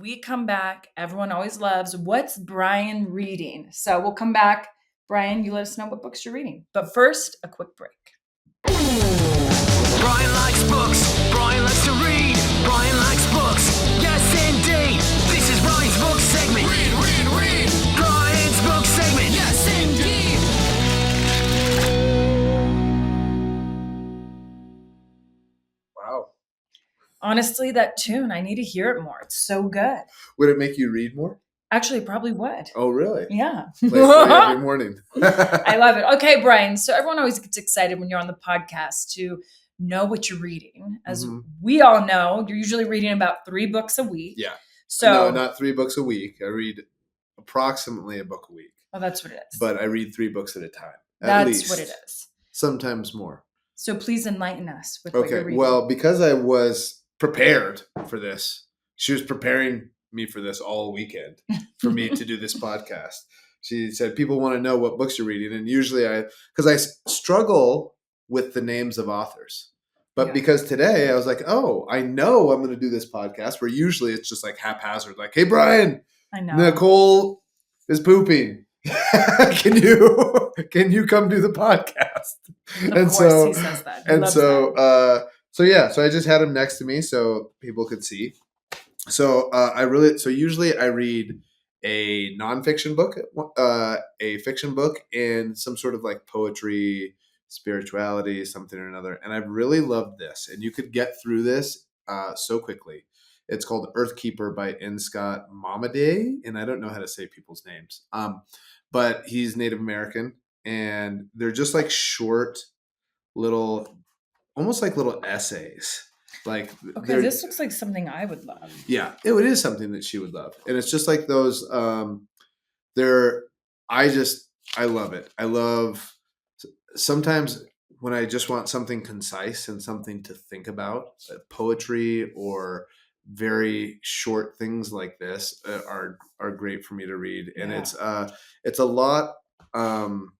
we come back, everyone always loves, what's Bryan reading? So we'll come back. Bryan, you let us know what books you're reading. But first, a quick break. Bryan likes books. Bryan likes to read. Bryan likes books. Yes, indeed. This is Bryan's book segment. Read. Bryan's book segment. Yes, indeed. Wow. Honestly, that tune, I need to hear it more. It's so good. Would it make you read more? Actually, it probably would. Oh, really? Yeah. Play for you every morning. I love it. Okay, Bryan. So everyone always gets excited when you're on the podcast to know what you're reading. As we all know, you're usually reading about 3 books a week. Yeah. So no, not 3 books a week. I read approximately a book a week. Oh, that's what it is. But I read 3 books at a time. That's least. what it is. Sometimes more. So please enlighten us with what you're reading. Well, because I was prepared for this, she was preparing me for this all weekend for me to do this podcast. She said, people want to know what books you're reading. And usually because I struggle with the names of authors. But because today I was like, oh, I know I'm going to do this podcast where usually it's just like haphazard. Like, hey, Bryan, I know. Nicole is pooping. Can you come do the podcast? Of course he says that. So I just had him next to me so people could see. So usually I read a nonfiction book, a fiction book, and some sort of like poetry, spirituality, something or another. And I've really loved this. And you could get through this so quickly. It's called Earthkeeper by N. Scott Momaday, and I don't know how to say people's names. But he's Native American, and they're just like short, little, almost like little essays. Like, okay, this looks like something I would love. Yeah, it is something that she would love, and it's just like those. I love it. I love sometimes when I just want something concise and something to think about. Poetry or very short things like this are great for me to read, and it's a lot on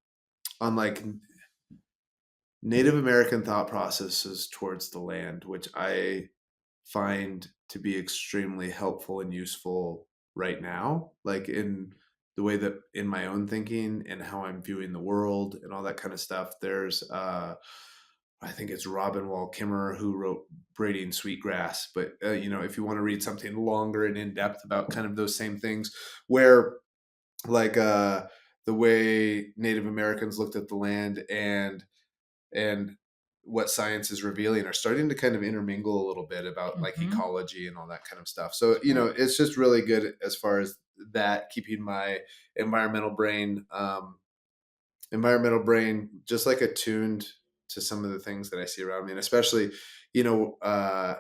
like Native American thought processes towards the land, which I find to be extremely helpful and useful right now, like in the way that in my own thinking and how I'm viewing the world and all that kind of stuff. There's I think it's Robin Wall Kimmerer who wrote Braiding Sweetgrass. But, if you want to read something longer and in depth about kind of those same things where like the way Native Americans looked at the land and what science is revealing are starting to kind of intermingle a little bit about like ecology and all that kind of stuff. So, it's just really good as far as that, keeping my environmental brain just like attuned to some of the things that I see around me. And especially, I've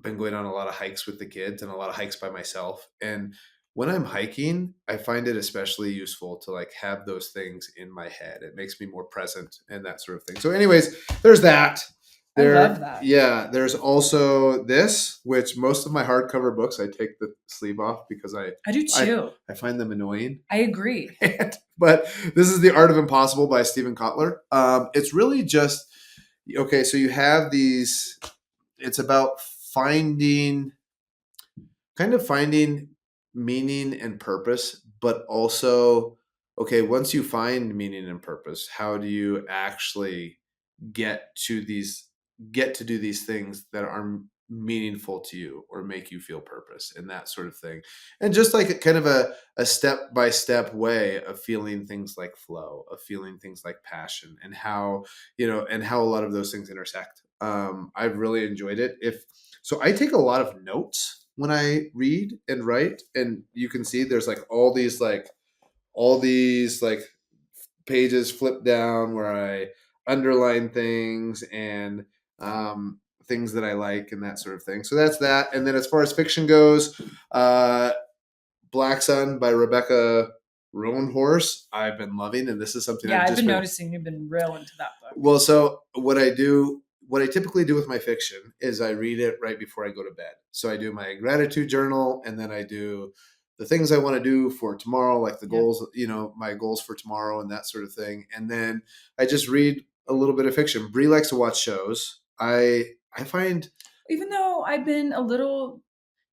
been going on a lot of hikes with the kids and a lot of hikes by myself. And when I'm hiking, I find it especially useful to like have those things in my head. It makes me more present and that sort of thing. So anyways, there's that. I love that. Yeah. There's also this, which most of my hardcover books, I take the sleeve off because I do too. I find them annoying. I agree. But this is The Art of Impossible by Steven Kotler. It's really just, okay, so you have these, it's about finding meaning and purpose, but also, okay, once you find meaning and purpose, how do you actually get to do these things that are meaningful to you or make you feel purpose and that sort of thing. And just like kind of a step-by-step way of feeling things like flow, of feeling things like passion, and how a lot of those things intersect. I've really enjoyed it. So I take a lot of notes when I read and write, and you can see there's like all these pages flipped down where I underline things and things that I like and that sort of thing. So that's that. And then as far as fiction goes, Black Sun by Rebecca Roanhorse, I've been loving, and this is something I've been noticing you've been real into that book. Well, so what I typically do with my fiction is I read it right before I go to bed. So I do my gratitude journal, and then I do the things I want to do for tomorrow, like the goals, my goals for tomorrow and that sort of thing. And then I just read a little bit of fiction. Brie likes to watch shows. I find, even though I've been a little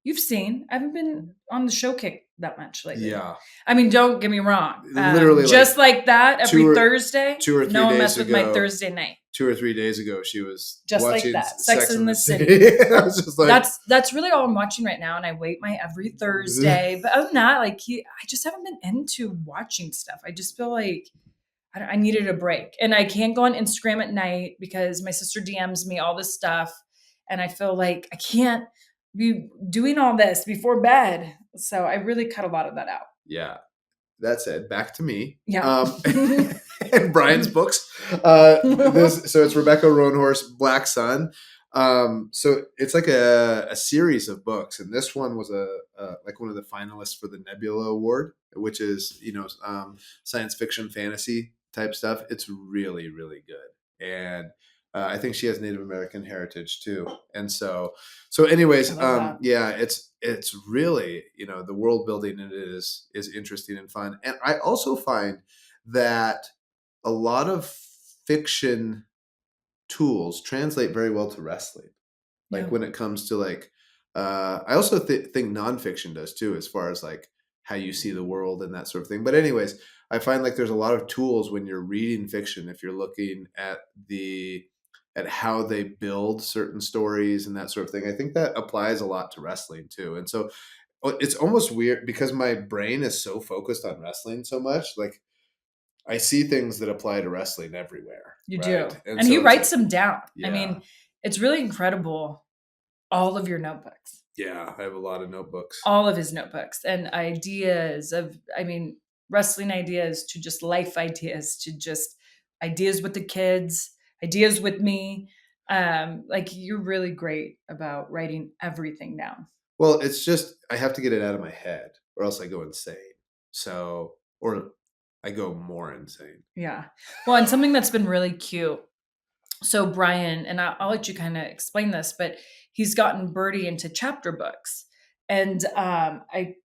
you've seen. I haven't been on the show kick that much lately. Yeah. I mean, don't get me wrong. Literally, just like that every Thursday. 2 or 3 no one days mess with my ago- Thursday night. 2 or 3 days ago, she was Just like watching that. Sex in the City. I was just like, That's really all I'm watching right now, and I wait my every Thursday. But other than that, like I just haven't been into watching stuff. I just feel like I needed a break, and I can't go on Instagram at night because my sister DMs me all this stuff, and I feel like I can't be doing all this before bed. So I really cut a lot of that out. yeah. That said, back to me. Yeah. And Brian's books. So it's Rebecca Roanhorse, Black Sun. So it's like a series of books, and this one was like one of the finalists for the Nebula Award, which is science fiction fantasy type stuff. It's really, really good, and I think she has Native American heritage too. And so anyways, yeah, it's really, the world building in it is interesting and fun. And I also find that a lot of fiction tools translate very well to wrestling. Like when it comes to like, I also think nonfiction does too, as far as like how you see the world and that sort of thing. But anyways, I find like there's a lot of tools when you're reading fiction, if you're looking at how they build certain stories and that sort of thing. I think that applies a lot to wrestling too. And so it's almost weird because my brain is so focused on wrestling so much. Like I see things that apply to wrestling everywhere. You right? do. And And so he it's writes like- them down. Yeah. I mean, it's really incredible. All of your notebooks. Yeah, I have a lot of notebooks. All of his notebooks and ideas wrestling ideas to just life ideas to just ideas with the kids, ideas with me. Like you're really great about writing everything down. Well, it's just I have to get it out of my head, or else I go insane. So, or I go more insane. Yeah. Well, and something that's been really cute. So Bryan, and I'll let you kind of explain this, but he's gotten Birdie into chapter books. And I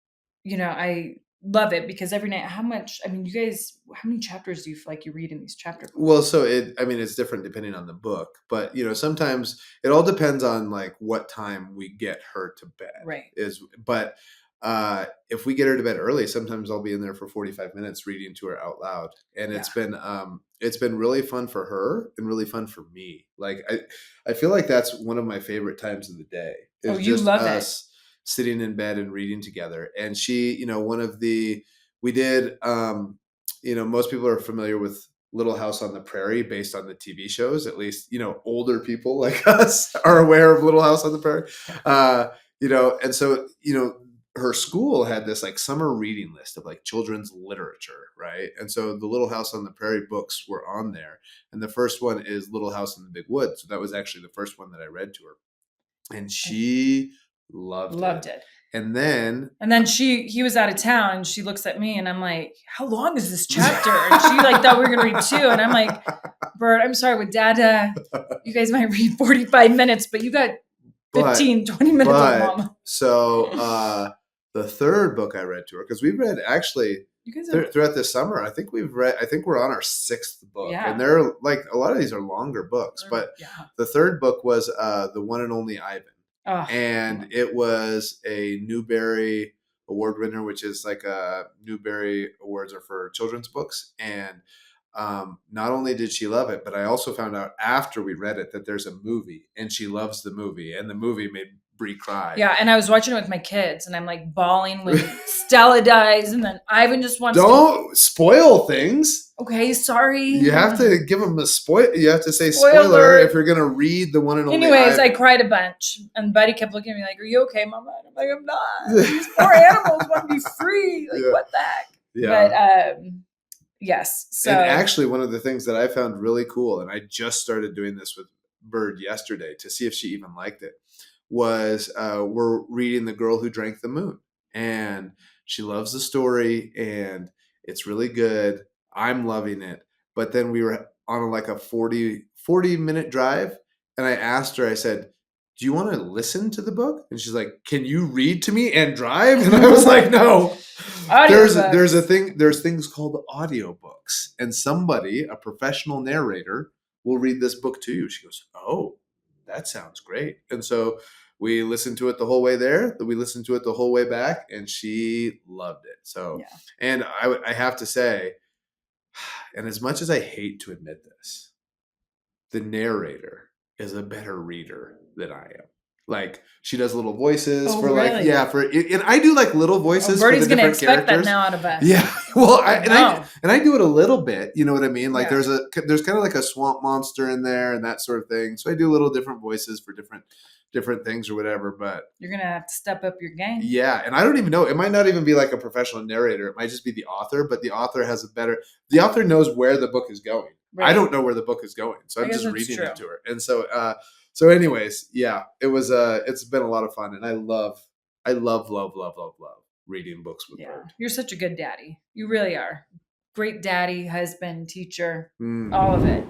love it because every night, you guys, how many chapters do you feel like you read in these chapter books? Well, so it's different depending on the book, but sometimes it all depends on like what time we get her to bed. Right. But if we get her to bed early, sometimes I'll be in there for 45 minutes reading to her out loud. And it's been really fun for her and really fun for me. Like I feel like that's one of my favorite times of the day. Oh, you love us sitting in bed and reading together. And she, we did, most people are familiar with Little House on the Prairie based on the TV shows. At least, older people like us are aware of Little House on the Prairie. And so, her school had this like summer reading list of like children's literature, right? And so the Little House on the Prairie books were on there. And the first one is Little House in the Big Woods. So that was actually the first one that I read to her. And she loved it. And then he was out of town and she looks at me and I'm like, how long is this chapter? And she like thought we were going to read 2. And I'm like, Bert, I'm sorry with Dad. You guys might read 45 minutes, but you got 15, 20 minutes of Mama. So the third book I read to her, because we've read actually throughout this summer, I think we're on our 6th book. Yeah. And they're like, a lot of these are longer books, but the third book was The One and Only Ivan. Oh, and it was a Newbery Award winner, which is like Newbery Awards are for children's books. And not only did she love it, but I also found out after we read it that there's a movie and she loves the movie, and the movie made Brie cry. Yeah, and I was watching it with my kids and I'm like bawling when Stella dies and then Ivan just wants Don't spoil things. Okay, sorry. You have to give them a spoil. You have to say spoiler if you're going to read The One and Only Anyways, Ivan. I cried a bunch and Buddy kept looking at me like, are you okay, Mama? And I'm like, I'm not. These poor animals want to be free. Like, what the heck? Yeah. But yes. So and actually, one of the things that I found really cool, and I just started doing this with Bird yesterday to see if she even liked it, was we're reading The Girl Who Drank the Moon. And she loves the story and it's really good. I'm loving it. But then we were on like a 40-minute drive. And I asked her, I said, do you want to listen to the book? And she's like, can you read to me and drive? And I was like, no. There's things called audiobooks. And somebody, a professional narrator, will read this book to you. She goes, oh, that sounds great. And so we listened to it the whole way there. We listened to it the whole way back, and she loved it. So, Yeah. and I have to say, and as much as I hate to admit this, the narrator is a better reader than I am. Like, she does little voices Oh, for like, really? yeah, and I do like little voices for the Birdie's gonna different expect characters. that now out of us. Yeah, well, No. I do it a little bit. You know what I mean? Like, Yeah. there's kind of like a swamp monster in there and that sort of thing. So I do little different voices for different things or whatever. But You're gonna have to step up your game. yeah, and I don't even know. It might not even be like a professional narrator. It might just be the author. But the author the author knows where the book is going. Right. I don't know where the book is going, so I I'm guess just that's reading true. it to her. And so anyways, yeah, it was it's been a lot of fun, and I love reading books with Yeah. Bird. You're such a good daddy. You really are. Great daddy, husband, teacher, Mm. all of it.